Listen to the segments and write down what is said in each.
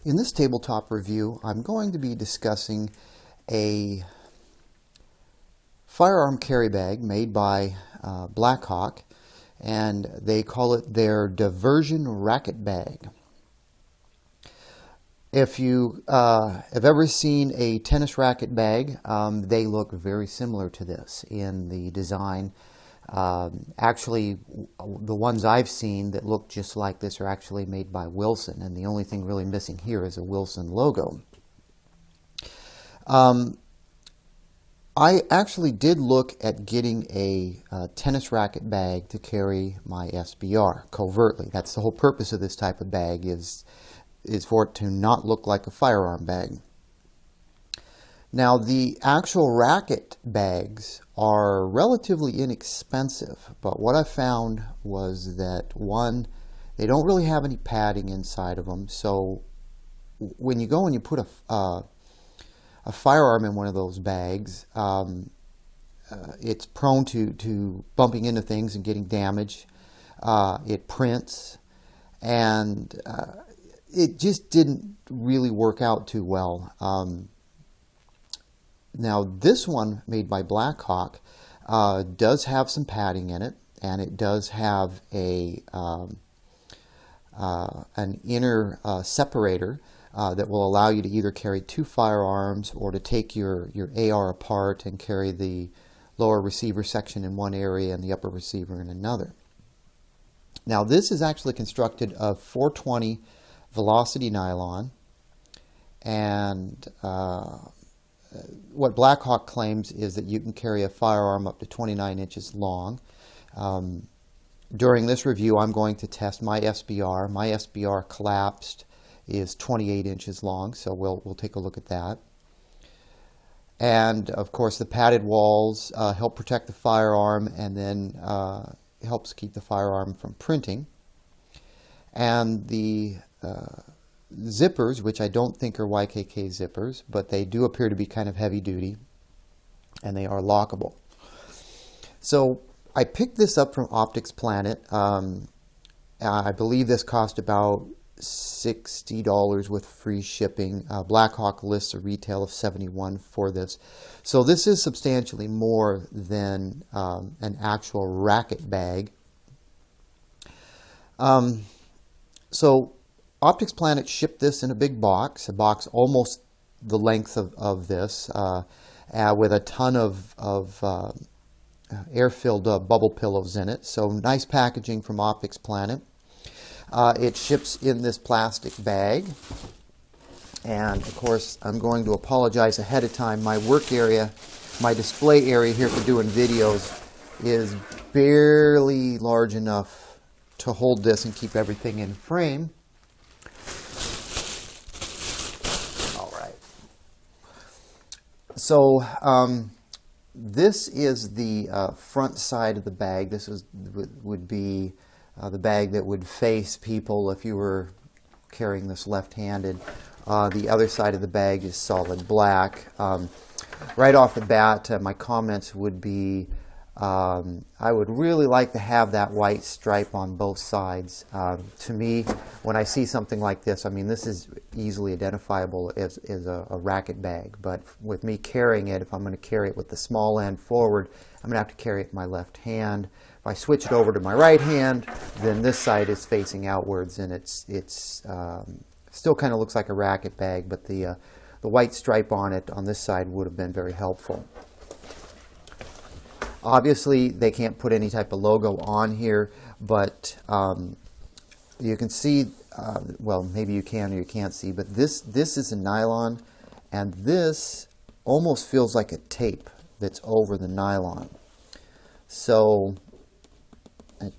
In this tabletop review, I'm going to be discussing a firearm carry bag made by Blackhawk, and they call it their Diversion Racquet bag. If you have ever seen a tennis racket bag, they look very similar to this in the design. Actually, the ones I've seen that look just like this are actually made by Wilson, and the only thing really missing here is a Wilson logo. I actually did look at getting a tennis racket bag to carry my SBR covertly. That's the whole purpose of this type of bag, is for it to not look like a firearm bag. Now, the actual racket bags are relatively inexpensive, but what I found was that, one, they don't really have any padding inside of them, so when you go and you put a firearm in one of those bags, it's prone to bumping into things and getting damaged. It prints, and it just didn't really work out too well. Now, this one made by Blackhawk does have some padding in it, and it does have an inner separator that will allow you to either carry two firearms or to take your AR apart and carry the lower receiver section in one area and the upper receiver in another. Now, this is actually constructed of 420 velocity nylon, and what Blackhawk claims is that you can carry a firearm up to 29 inches long. During this review, I'm going to test my SBR. My SBR collapsed is 28 inches long, so we'll take a look at that. And of course, the padded walls help protect the firearm, and then helps keep the firearm from printing. And the zippers, which I don't think are YKK zippers, but they do appear to be kind of heavy duty, and they are lockable. So I picked this up from Optics Planet. I believe this cost about $60 with free shipping. Blackhawk lists a retail of $71 for this. So this is substantially more than an actual racket bag. So Optics Planet shipped this in a big box, a box almost the length of this, with a ton of air-filled bubble pillows in it. So nice packaging from Optics Planet. It ships in this plastic bag. And of course, I'm going to apologize ahead of time. My work area, my display area here for doing videos is barely large enough to hold this and keep everything in frame. So this is the front side of the bag. This would be the bag that would face people if you were carrying this left-handed. The other side of the bag is solid black. Right off the bat, my comments would be, I would really like to have that white stripe on both sides. To me, when I see something like this, I mean, this is easily identifiable as a racket bag, but with me carrying it, if I'm going to carry it with the small end forward, I'm going to have to carry it in my left hand. If I switch it over to my right hand, then this side is facing outwards, and it's still kind of looks like a racket bag, but the white stripe on it on this side would have been very helpful. Obviously, they can't put any type of logo on here, but you can see, well, maybe you can or you can't see, but this is a nylon, and this almost feels like a tape that's over the nylon. So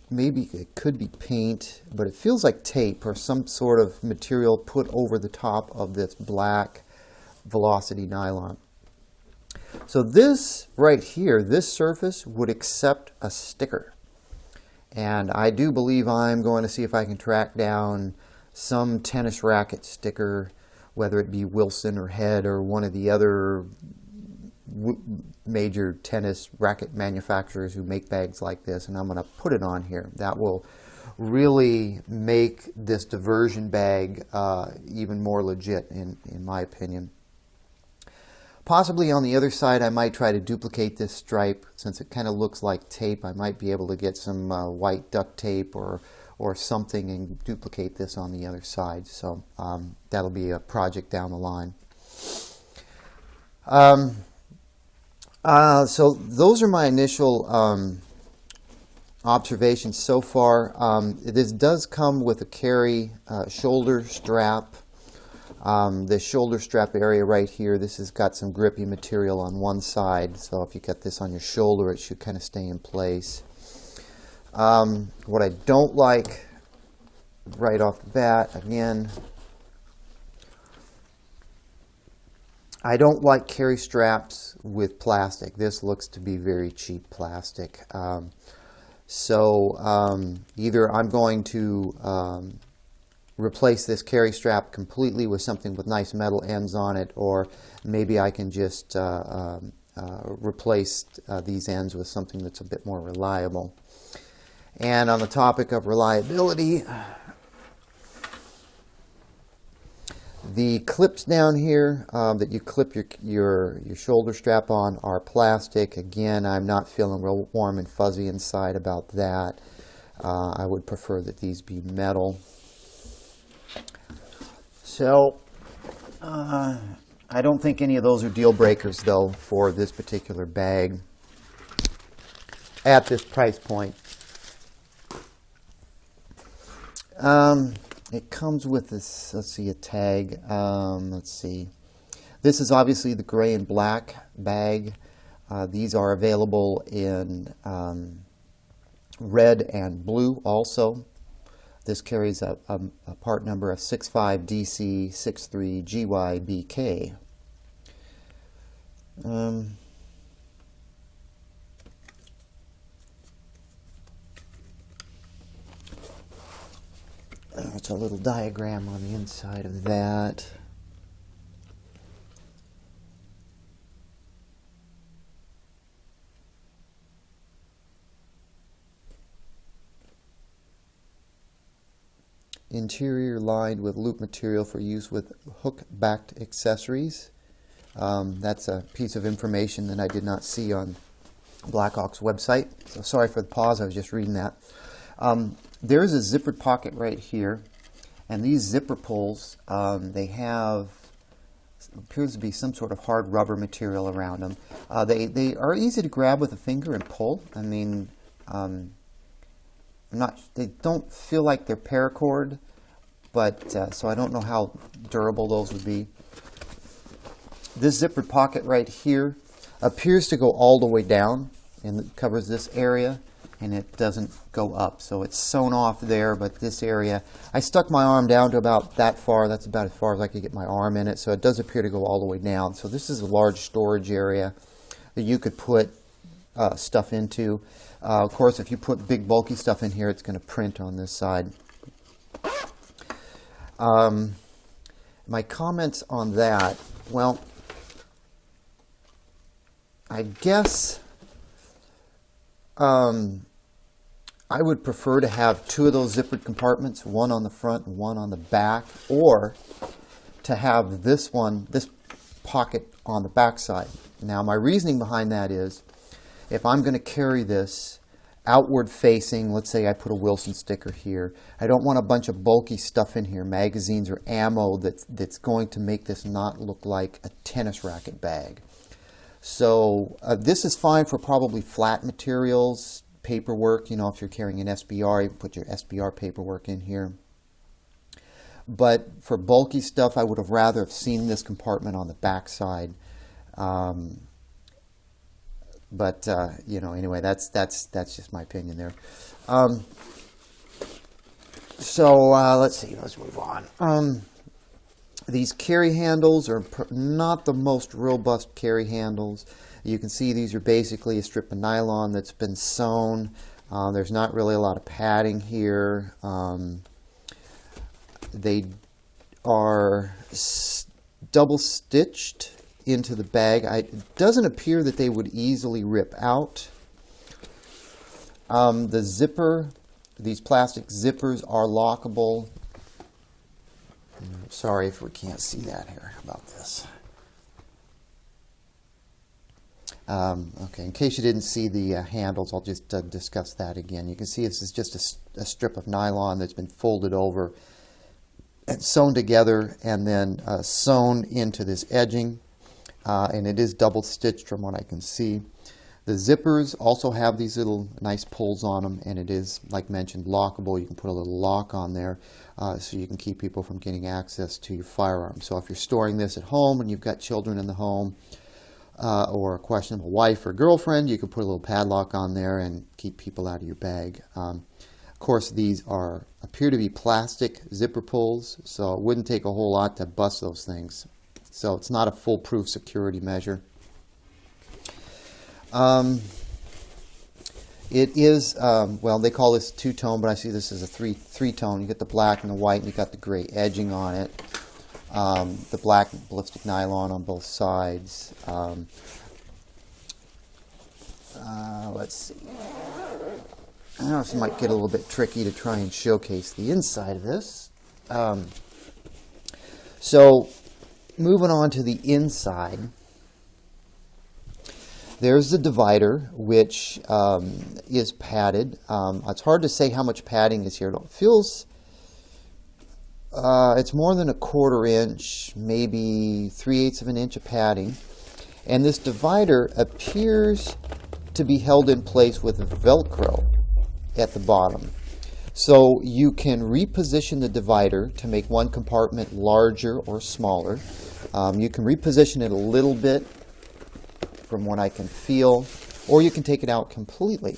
maybe it could be paint, but it feels like tape or some sort of material put over the top of this black velocity nylon. So this right here, this surface would accept a sticker. And I do believe I'm going to see if I can track down some tennis racket sticker, whether it be Wilson or Head or one of the other major tennis racket manufacturers who make bags like this, and I'm going to put it on here. That will really make this diversion bag even more legit, in my opinion. Possibly on the other side, I might try to duplicate this stripe. Since it kind of looks like tape, I might be able to get some white duct tape or something and duplicate this on the other side. So that'll be a project down the line. So those are my initial observations so far. This does come with a carry shoulder strap. The shoulder strap area right here, this has got some grippy material on one side, so if you get this on your shoulder, it should kind of stay in place. What I don't like right off the bat, again, I don't like carry straps with plastic. This looks to be very cheap plastic. So either I'm going to replace this carry strap completely with something with nice metal ends on it, or maybe I can just replace these ends with something that's a bit more reliable. And on the topic of reliability, the clips down here that you clip your shoulder strap on are plastic. Again, I'm not feeling real warm and fuzzy inside about that. I would prefer that these be metal. So, I don't think any of those are deal breakers, though, for this particular bag at this price point. It comes with this, let's see, a tag. Let's see. This is obviously the gray and black bag. These are available in red and blue also. This carries a part number of 65DC63GYBK. There's a little diagram on the inside of that. Interior lined with loop material for use with hook-backed accessories. That's a piece of information that I did not see on Blackhawk's website. So sorry for the pause, I was just reading that. There is a zippered pocket right here, and these zipper pulls, they have, appears to be some sort of hard rubber material around them. They are easy to grab with a finger and pull. I mean, they don't feel like they're paracord, but so I don't know how durable those would be. This zippered pocket right here appears to go all the way down and it covers this area, and it doesn't go up, so it's sewn off there. But this area, I stuck my arm down to about that far. That's about as far as I could get my arm in it, so it does appear to go all the way down. So this is a large storage area that you could put stuff into. Of course, if you put big bulky stuff in here, it's going to print on this side. My comments on that, well, I guess I would prefer to have two of those zippered compartments, one on the front and one on the back, or to have this pocket on the back side. Now, my reasoning behind that is, if I'm going to carry this outward facing, let's say I put a Wilson sticker here, I don't want a bunch of bulky stuff in here, magazines or ammo that's going to make this not look like a tennis racket bag. So this is fine for probably flat materials, paperwork. You know, if you're carrying an SBR, you can put your SBR paperwork in here. But for bulky stuff, I would have rather have seen this compartment on the back side. You know, anyway, that's just my opinion there. Let's see, let's move on. These carry handles are not the most robust carry handles. You can see these are basically a strip of nylon that's been sewn. There's not really a lot of padding here. They are double stitched into the bag. It doesn't appear that they would easily rip out. The zipper These plastic zippers are lockable. Sorry if we can't see that here. How about this? Okay, in case you didn't see the handles, I'll just discuss that again. You can see this is just a strip of nylon that's been folded over and sewn together and then sewn into this edging, and it is double stitched from what I can see. The zippers also have these little nice pulls on them, and it is, like mentioned, lockable. You can put a little lock on there so you can keep people from getting access to your firearm. So if you're storing this at home and you've got children in the home, or a questionable wife or girlfriend, you can put a little padlock on there and keep people out of your bag. Of course, these appear to be plastic zipper pulls, so it wouldn't take a whole lot to bust those things. So it's not a foolproof security measure. It is, well, they call this two-tone, but I see this as a three-tone. You get the black and the white, and you got the gray edging on it. The black ballistic nylon on both sides. Let's see. I know this might get a little bit tricky to try and showcase the inside of this. So, moving on to the inside, there's the divider, which is padded. It's hard to say how much padding is here. It feels... it's more than 1/4 inch, maybe 3/8 of an inch of padding. And this divider appears to be held in place with Velcro at the bottom. So you can reposition the divider to make one compartment larger or smaller. You can reposition it a little bit from what I can feel, or you can take it out completely.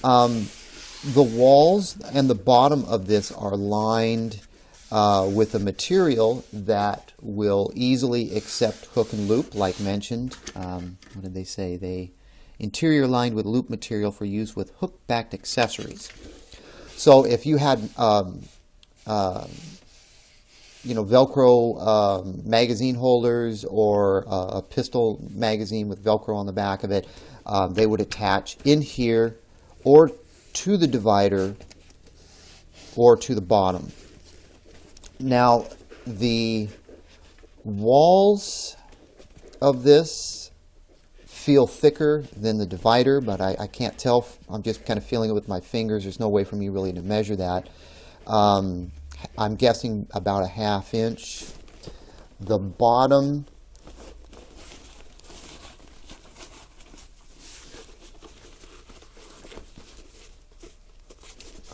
The walls and the bottom of this are lined with a material that will easily accept hook and loop, like mentioned. What did they say? Interior lined with loop material for use with hook-backed accessories. So if you had, Velcro magazine holders or a pistol magazine with Velcro on the back of it, they would attach in here or to the divider or to the bottom. Now, the walls of this feel thicker than the divider, but I can't tell. I'm just kind of feeling it with my fingers. There's no way for me really to measure that. I'm guessing about 1/2 inch. The bottom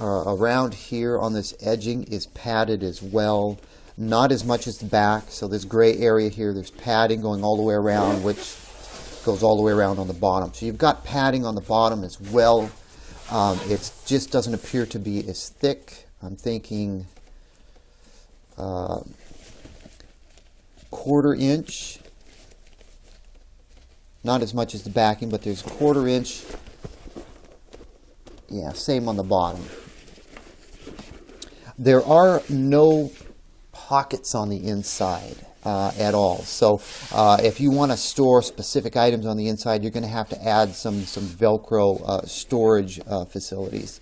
around here on this edging is padded as well. Not as much as the back, so this gray area here, there's padding going all the way around, which goes all the way around on the bottom. So you've got padding on the bottom as well. It just doesn't appear to be as thick. I'm thinking 1/4 inch. Not as much as the backing, but there's 1/4 inch. Yeah, same on the bottom. There are no pockets on the inside at all. So if you want to store specific items on the inside, you're going to have to add some Velcro storage facilities.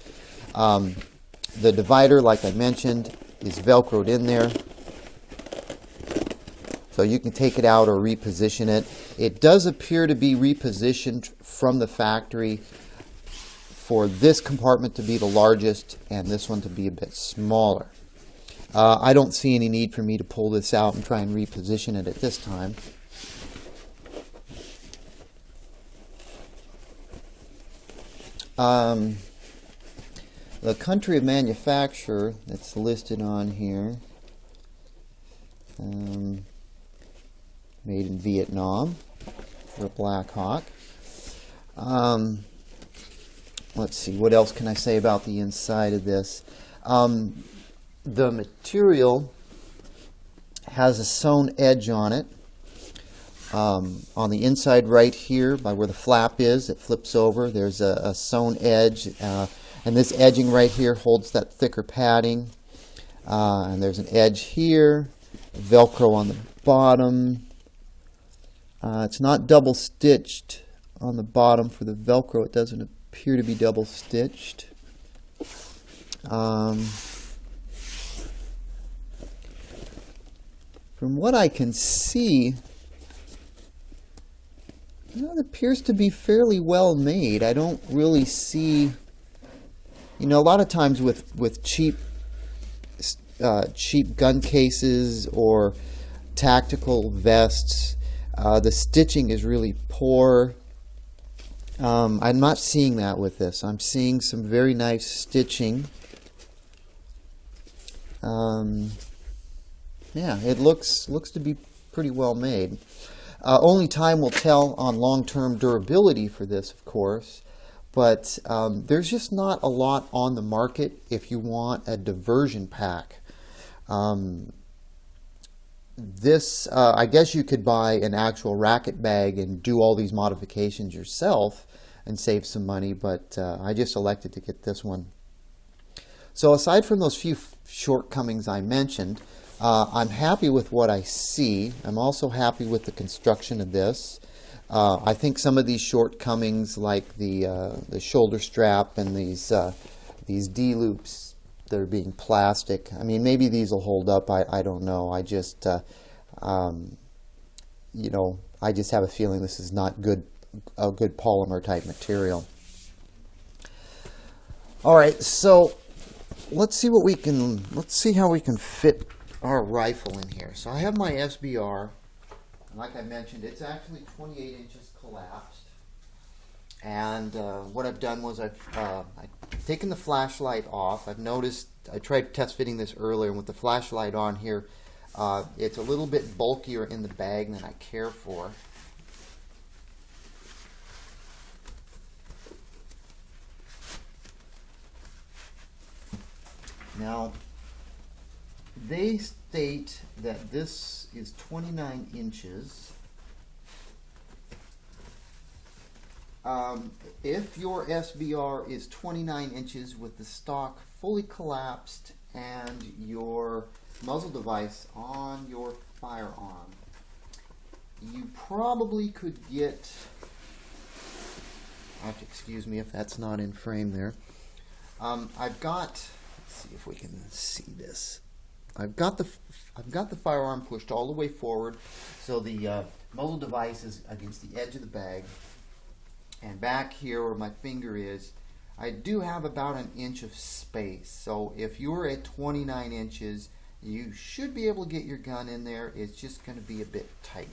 The divider, like I mentioned, is Velcroed in there. So you can take it out or reposition it. It does appear to be repositioned from the factory for this compartment to be the largest and this one to be a bit smaller. I don't see any need for me to pull this out and try and reposition it at this time. The country of manufacture that's listed on here, made in Vietnam for Blackhawk. Let's see, what else can I say about the inside of this? The material has a sewn edge on it. On the inside right here, by where the flap is, it flips over. There's a sewn edge, and this edging right here holds that thicker padding. And there's an edge here, Velcro on the bottom. It's not double stitched on the bottom for the Velcro. It doesn't appear to be double stitched. From what I can see, it appears to be fairly well made. I don't really see, a lot of times with cheap gun cases or tactical vests, the stitching is really poor. I'm not seeing that with this. I'm seeing some very nice stitching. Yeah, it looks to be pretty well made. Only time will tell on long-term durability for this, of course, but there's just not a lot on the market if you want a diversion pack. This, I guess you could buy an actual Racquet bag and do all these modifications yourself and save some money, but I just elected to get this one. So aside from those few shortcomings I mentioned, I'm happy with what I see. I'm also happy with the construction of this. I think some of these shortcomings, like the shoulder strap and these D-loops that are being plastic, I mean, maybe these will hold up. I don't know. I just, I just have a feeling this is not a good polymer type material. All right, so let's see how we can fit our rifle in here. So I have my SBR, and like I mentioned, it's actually 28 inches collapsed. And what I've done was I've taken the flashlight off. I've noticed, I tried test fitting this earlier, and with the flashlight on here, it's a little bit bulkier in the bag than I care for. Now, they state that this is 29 inches. If your SBR is 29 inches with the stock fully collapsed and your muzzle device on your firearm, you probably could get, I have to excuse me if that's not in frame there. I've got, let's see if we can see this. I've got the firearm pushed all the way forward, so the muzzle device is against the edge of the bag, and back here where my finger is, I do have about an inch of space. So if you're at 29 inches, you should be able to get your gun in there. It's just going to be a bit tight.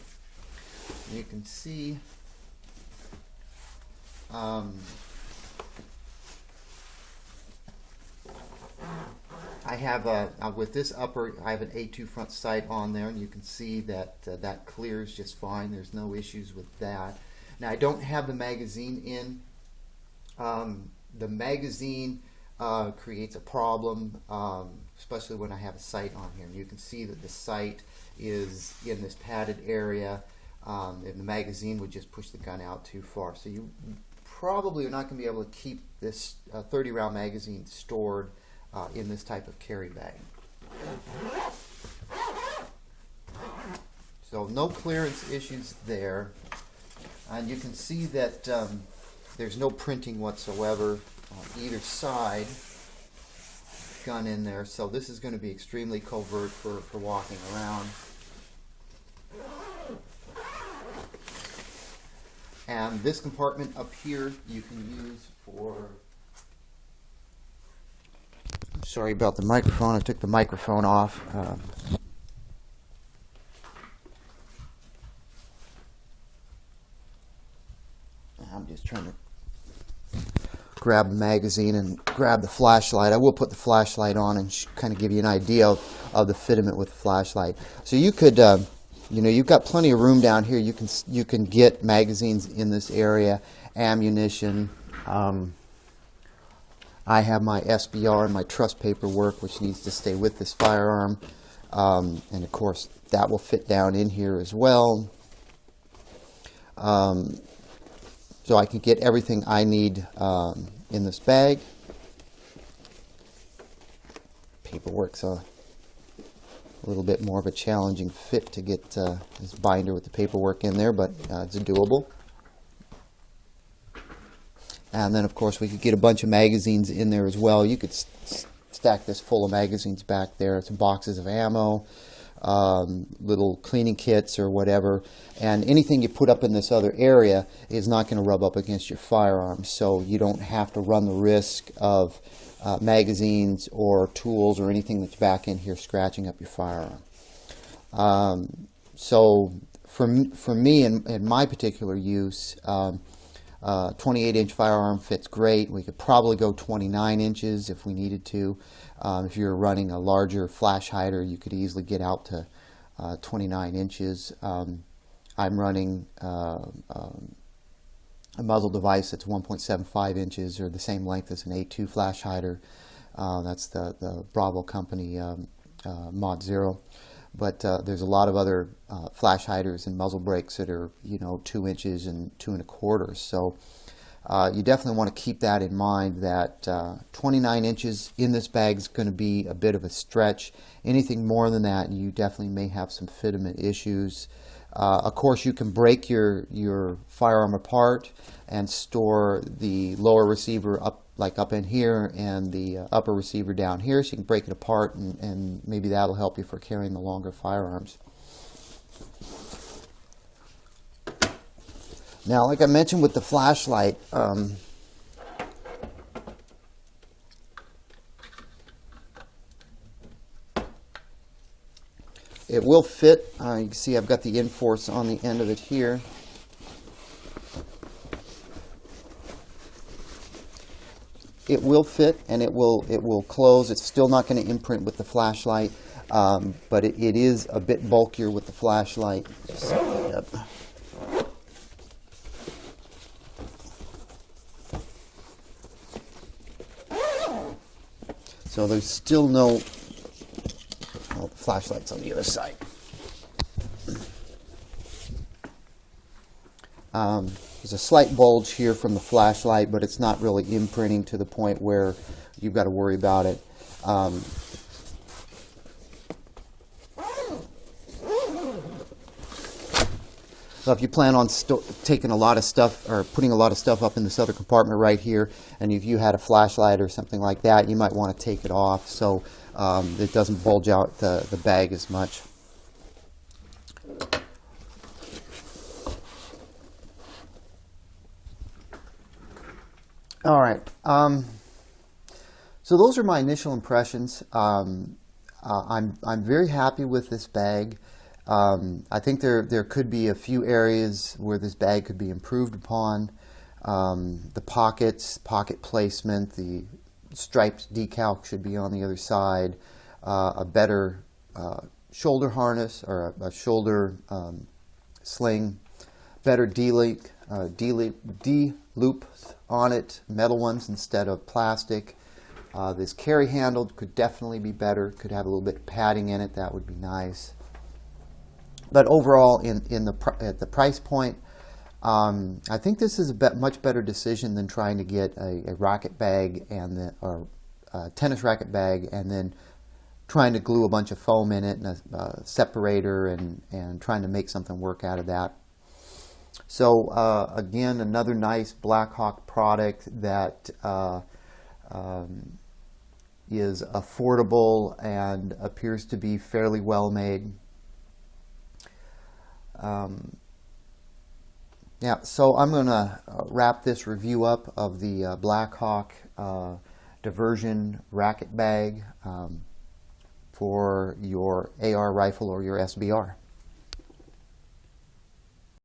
You can see I have with this upper, I have an A2 front sight on there, and you can see that that clears just fine. There's no issues with that. Now I don't have the magazine in. The magazine creates a problem, especially when I have a sight on here. And you can see that the sight is in this padded area, and the magazine would just push the gun out too far. So you probably are not going to be able to keep this 30-round magazine stored in this type of carry bag. So no clearance issues there. And you can see that there's no printing whatsoever on either side. Gun in there, so this is going to be extremely covert for walking around. And this compartment up here you can use for, sorry about the microphone, I took the microphone off. I'm just trying to grab the magazine and grab the flashlight. I will put the flashlight on and kind of give you an idea of the fitment with the flashlight. So you could, you've got plenty of room down here. You can get magazines in this area, ammunition. I have my SBR and my truss paperwork, which needs to stay with this firearm, and of course that will fit down in here as well. So I can get everything I need in this bag. Paperwork's a little bit more of a challenging fit to get this binder with the paperwork in there, but it's doable. And then, of course, we could get a bunch of magazines in there as well. You could stack this full of magazines back there. Some boxes of ammo, little cleaning kits or whatever. And anything you put up in this other area is not going to rub up against your firearm. So you don't have to run the risk of magazines or tools or anything that's back in here scratching up your firearm. So for me in my particular use, 28-inch firearm fits great. We could probably go 29 inches if we needed to. If you're running a larger flash hider, you could easily get out to 29 inches. I'm running a muzzle device that's 1.75 inches, or the same length as an A2 flash hider. That's the Bravo company Mod Zero. But there's a lot of other flash hiders and muzzle brakes that are, 2 inches and 2 1/4. So you definitely want to keep that in mind, that 29 inches in this bag is going to be a bit of a stretch. Anything more than that, you definitely may have some fitment issues. Of course, you can break your firearm apart and store the lower receiver up in here and the upper receiver down here, so you can break it apart, and maybe that'll help you for carrying the longer firearms. Now, like I mentioned with the flashlight, it will fit. You can see I've got the Inforce on the end of it here. It will fit, and it will close. It's still not going to imprint with the flashlight, but it is a bit bulkier with the flashlight. Just set it up. So there's still no. Oh, the flashlight's on the other side. There's a slight bulge here from the flashlight, but it's not really imprinting to the point where you've got to worry about it. So if you plan on taking a lot of stuff or putting a lot of stuff up in this other compartment right here, and if you had a flashlight or something like that, you might want to take it off so it doesn't bulge out the bag as much. All right, so those are my initial impressions. I'm very happy with this bag. I think there could be a few areas where this bag could be improved upon. The pockets, pocket placement, the striped decal should be on the other side. A better shoulder harness or a shoulder sling, better D-loops on it, metal ones instead of plastic. This carry handle could definitely be better. Could have a little bit of padding in it. That would be nice. But overall, at the price point, I think this is a much better decision than trying to get a racket bag or a tennis racket bag and then trying to glue a bunch of foam in it and a separator and trying to make something work out of that. So again, another nice Blackhawk product that is affordable and appears to be fairly well made. Yeah, so I'm going to wrap this review up of the Blackhawk Diversion racket bag for your AR rifle or your SBR.